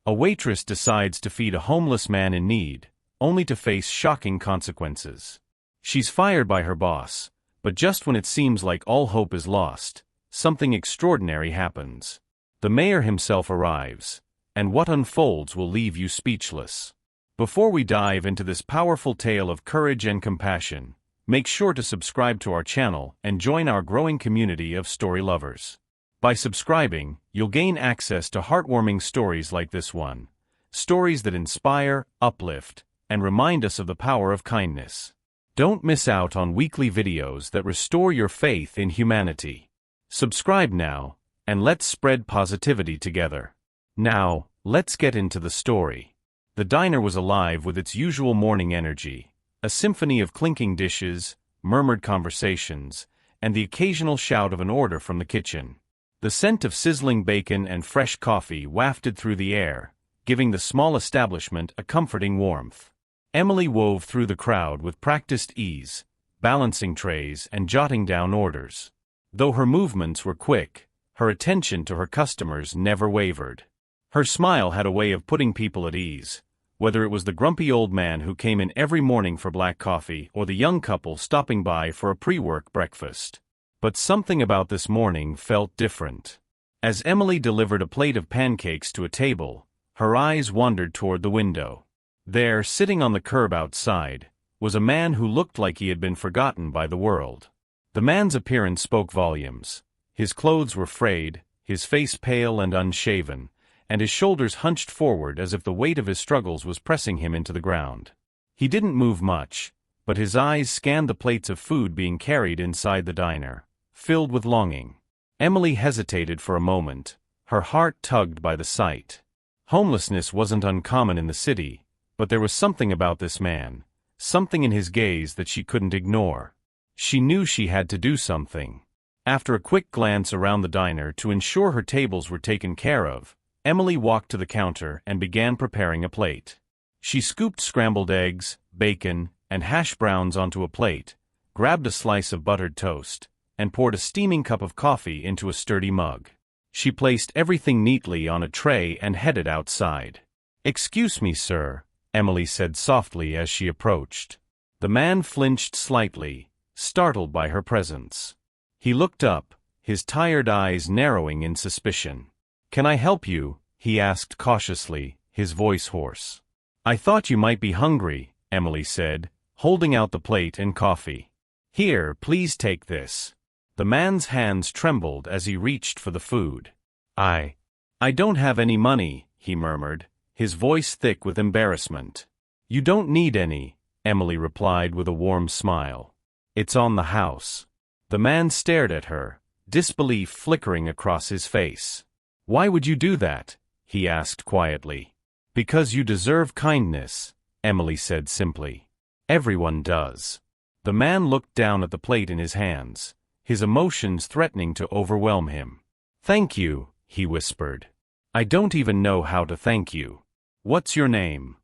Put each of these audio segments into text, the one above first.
A waitress decides to feed a homeless man in need, only to face shocking consequences. She's fired by her boss, but just when it seems like all hope is lost, something extraordinary happens. The mayor himself arrives, and what unfolds will leave you speechless. Before we dive into this powerful tale of courage and compassion, make sure to subscribe to our channel and join our growing community of story lovers. By subscribing, you'll gain access to heartwarming stories like this one, stories that inspire, uplift, and remind us of the power of kindness. Don't miss out on weekly videos that restore your faith in humanity. Subscribe now, and let's spread positivity together. Now, let's get into the story. The diner was alive with its usual morning energy, a symphony of clinking dishes, murmured conversations, and the occasional shout of an order from the kitchen. The scent of sizzling bacon and fresh coffee wafted through the air, giving the small establishment a comforting warmth. Emily wove through the crowd with practiced ease, balancing trays and jotting down orders. Though her movements were quick, her attention to her customers never wavered. Her smile had a way of putting people at ease, whether it was the grumpy old man who came in every morning for black coffee or the young couple stopping by for a pre-work breakfast. But something about this morning felt different. As Emily delivered a plate of pancakes to a table, her eyes wandered toward the window. There, sitting on the curb outside, was a man who looked like he had been forgotten by the world. The man's appearance spoke volumes. His clothes were frayed, his face pale and unshaven, and his shoulders hunched forward as if the weight of his struggles was pressing him into the ground. He didn't move much, but his eyes scanned the plates of food being carried inside the diner, filled with longing. Emily hesitated for a moment, her heart tugged by the sight. Homelessness wasn't uncommon in the city, but there was something about this man, something in his gaze that she couldn't ignore. She knew she had to do something. After a quick glance around the diner to ensure her tables were taken care of, Emily walked to the counter and began preparing a plate. She scooped scrambled eggs, bacon, and hash browns onto a plate, grabbed a slice of buttered toast, and poured a steaming cup of coffee into a sturdy mug. She placed everything neatly on a tray and headed outside. "Excuse me, sir," Emily said softly as she approached. The man flinched slightly, startled by her presence. He looked up, his tired eyes narrowing in suspicion. "Can I help you?" he asked cautiously, his voice hoarse. "I thought you might be hungry," Emily said, holding out the plate and coffee. "Here, please take this." The man's hands trembled as he reached for the food. I don't have any money," he murmured, his voice thick with embarrassment. "You don't need any," Emily replied with a warm smile. "It's on the house." The man stared at her, disbelief flickering across his face. "Why would you do that?" he asked quietly. "Because you deserve kindness," Emily said simply. "Everyone does." The man looked down at the plate in his hands, his emotions threatening to overwhelm him. "Thank you," he whispered. "I don't even know how to thank you." "What's your name?"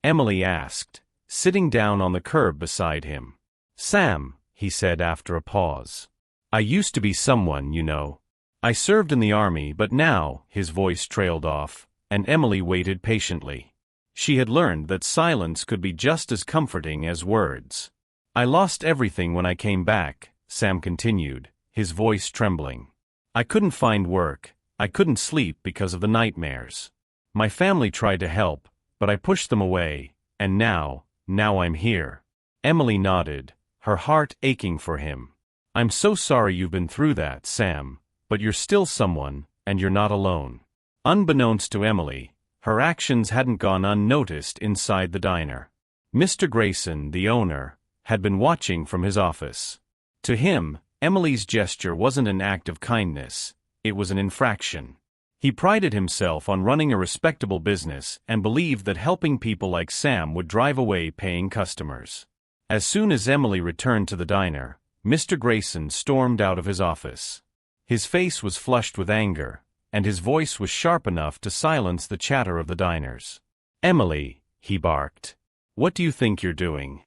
Emily asked, sitting down on the curb beside him. "Sam," he said after a pause. "I used to be someone, you know. I served in the army, but now," his voice trailed off, and Emily waited patiently. She had learned that silence could be just as comforting as words. "I lost everything when I came back," Sam continued, his voice trembling. "I couldn't find work, I couldn't sleep because of the nightmares. My family tried to help, but I pushed them away, and now I'm here." Emily nodded, her heart aching for him. "I'm so sorry you've been through that, Sam, but you're still someone, and you're not alone." Unbeknownst to Emily, her actions hadn't gone unnoticed inside the diner. Mr. Grayson, the owner, had been watching from his office. To him, Emily's gesture wasn't an act of kindness, it was an infraction. He prided himself on running a respectable business and believed that helping people like Sam would drive away paying customers. As soon as Emily returned to the diner, Mr. Grayson stormed out of his office. His face was flushed with anger, and his voice was sharp enough to silence the chatter of the diners. "Emily," he barked, "what do you think you're doing?"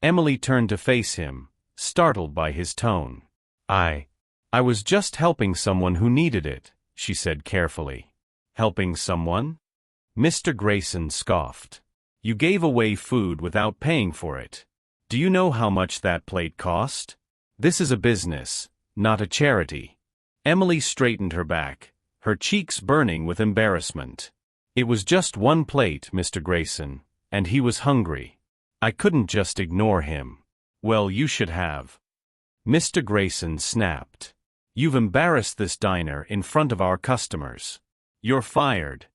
Emily turned to face him, startled by his tone. I was just helping someone who needed it," she said carefully. "Helping someone?" Mr. Grayson scoffed. You gave away food without paying for it. Do you know how much that plate cost? This is a business, not a charity. Emily straightened her back, her cheeks burning with embarrassment. It was just one plate, Mr. Grayson, and he was hungry. I couldn't just ignore him. Well, you should have. Mr. Grayson snapped. You've embarrassed this diner in front of our customers. You're fired.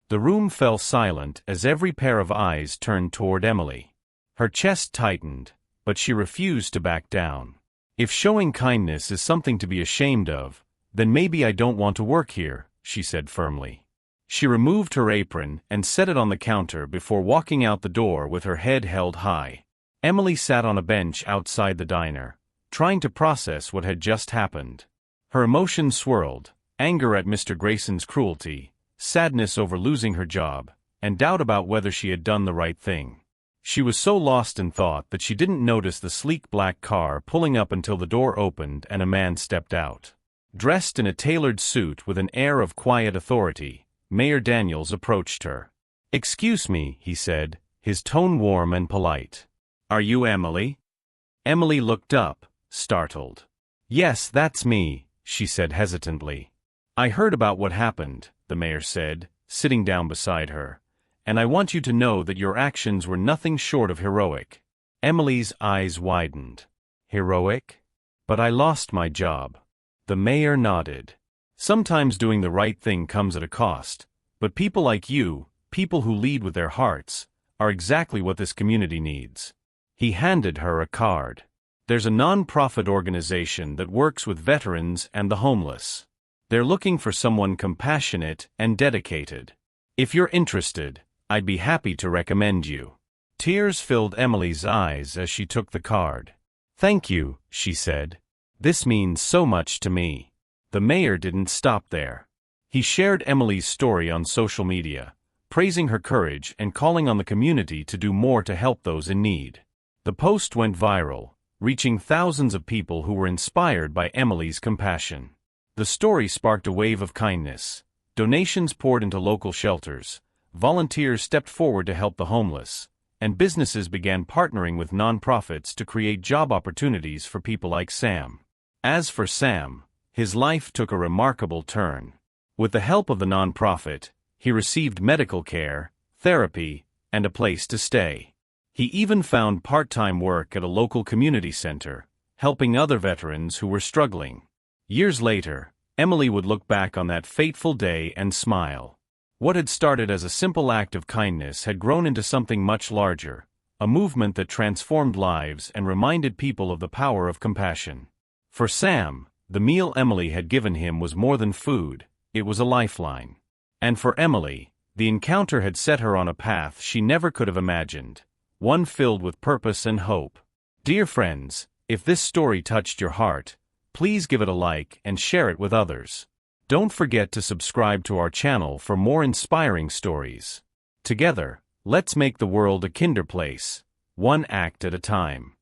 The room fell silent as every pair of eyes turned toward Emily. Her chest tightened, but she refused to back down. If showing kindness is something to be ashamed of, then maybe I don't want to work here, she said firmly. She removed her apron and set it on the counter before walking out the door with her head held high. Emily sat on a bench outside the diner, trying to process what had just happened. Her emotions swirled, anger at Mr. Grayson's cruelty, sadness over losing her job, and doubt about whether she had done the right thing. She was so lost in thought that she didn't notice the sleek black car pulling up until the door opened and a man stepped out. Dressed in a tailored suit with an air of quiet authority, Mayor Daniels approached her. "Excuse me," he said, his tone warm and polite. "Are you Emily?" Emily looked up, startled. "Yes, that's me," she said hesitantly. "I heard about what happened," the mayor said, sitting down beside her, "and I want you to know that your actions were nothing short of heroic." Emily's eyes widened. "Heroic? But I lost my job." The mayor nodded. "Sometimes doing the right thing comes at a cost, but people like you, people who lead with their hearts, are exactly what this community needs." He handed her a card. "There's a non-profit organization that works with veterans and the homeless. They're looking for someone compassionate and dedicated. If you're interested, I'd be happy to recommend you." Tears filled Emily's eyes as she took the card. "Thank you," she said. "This means so much to me." The mayor didn't stop there. He shared Emily's story on social media, praising her courage and calling on the community to do more to help those in need. The post went viral, reaching thousands of people who were inspired by Emily's compassion. The story sparked a wave of kindness. Donations poured into local shelters, volunteers stepped forward to help the homeless, and businesses began partnering with nonprofits to create job opportunities for people like Sam. As for Sam, his life took a remarkable turn. With the help of the nonprofit, he received medical care, therapy, and a place to stay. He even found part-time work at a local community center, helping other veterans who were struggling. Years later, Emily would look back on that fateful day and smile. What had started as a simple act of kindness had grown into something much larger, a movement that transformed lives and reminded people of the power of compassion. For Sam, the meal Emily had given him was more than food, it was a lifeline. And for Emily, the encounter had set her on a path she never could have imagined, one filled with purpose and hope. Dear friends, if this story touched your heart, please give it a like and share it with others. Don't forget to subscribe to our channel for more inspiring stories. Together, let's make the world a kinder place, one act at a time.